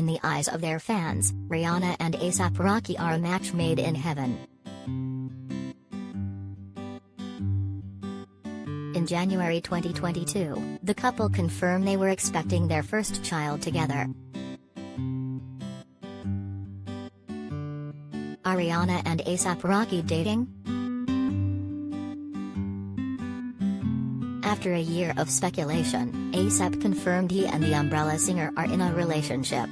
the eyes of their fans, Rihanna and A$AP Rocky are a match made in heaven. In January 2022, the couple confirmed they were expecting their first child together. Are Rihanna and A$AP Rocky dating? After a year of speculation, A$AP confirmed he and the Umbrella singer are in a relationship.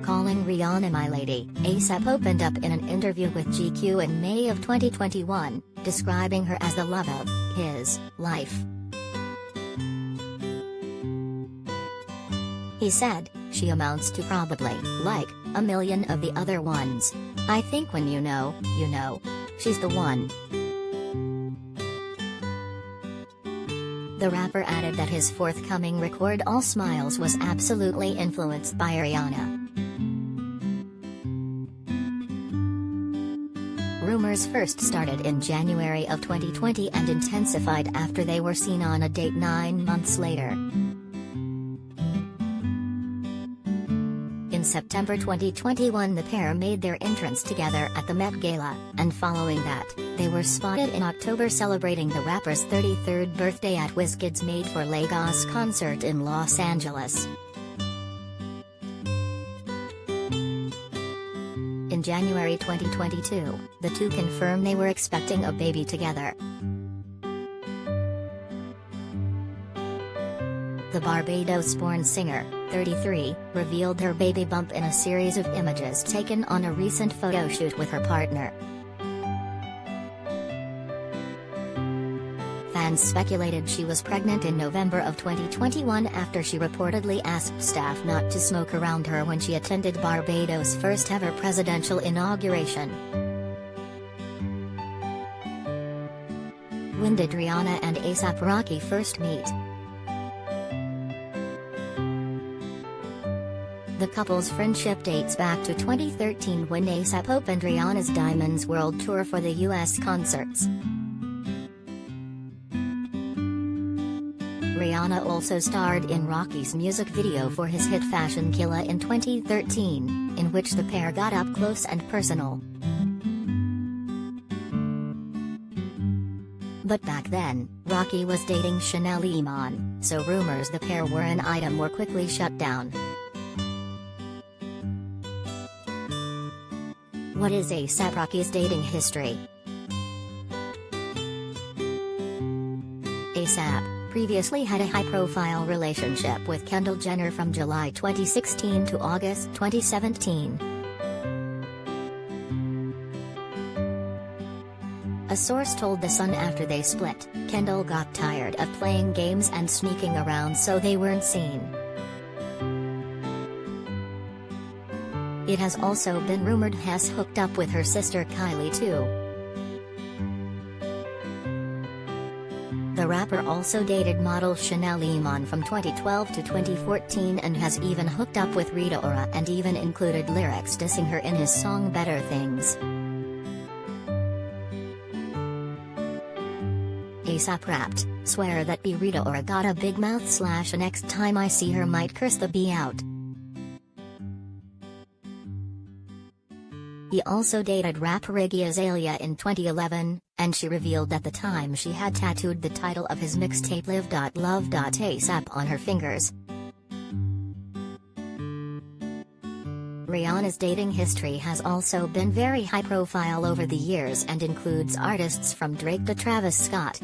Calling Rihanna "my lady," A$AP opened up in an interview with GQ in May of 2021, describing her as the love of his life. He said, "She amounts to probably, like, a million of the other ones. I think when you know, you know. She's the one." The rapper added that his forthcoming record All Smiles was absolutely influenced by Rihanna. Rumors first started in January of 2020 and intensified after they were seen on a date 9 months later. In September 2021, the pair made their entrance together at the Met Gala, and following that, they were spotted in October celebrating the rapper's 33rd birthday at Wizkid's Made for Lagos concert in Los Angeles. In January 2022, the two confirmed they were expecting a baby together. The Barbados-born singer, 33, revealed her baby bump in a series of images taken on a recent photo shoot with her partner. Fans speculated she was pregnant in November of 2021 after she reportedly asked staff not to smoke around her when she attended Barbados' first-ever presidential inauguration. When did Rihanna and A$AP Rocky first meet? The couple's friendship dates back to 2013 when A$AP opened Rihanna's Diamonds World Tour for the US concerts. Rihanna also starred in Rocky's music video for his hit Fashion Killa in 2013, in which the pair got up close and personal. But back then, Rocky was dating Chanel Iman, so rumors the pair were an item were quickly shut down. What is A$AP Rocky's dating history? A$AP previously had a high-profile relationship with Kendall Jenner from July 2016 to August 2017. A source told The Sun after they split, Kendall got tired of playing games and sneaking around so they weren't seen. It has also been rumored Hess hooked up with her sister Kylie too. The rapper also dated model Chanel Iman from 2012 to 2014 and has even hooked up with Rita Ora and even included lyrics dissing her in his song Better Things. A$AP rapped, "Swear that B Rita Ora got a big mouth / next time I see her might curse the B out." He also dated rapper Iggy Azalea in 2011, and she revealed at the time she had tattooed the title of his mixtape Live.Love.A$AP on her fingers. Rihanna's dating history has also been very high profile over the years and includes artists from Drake to Travis Scott.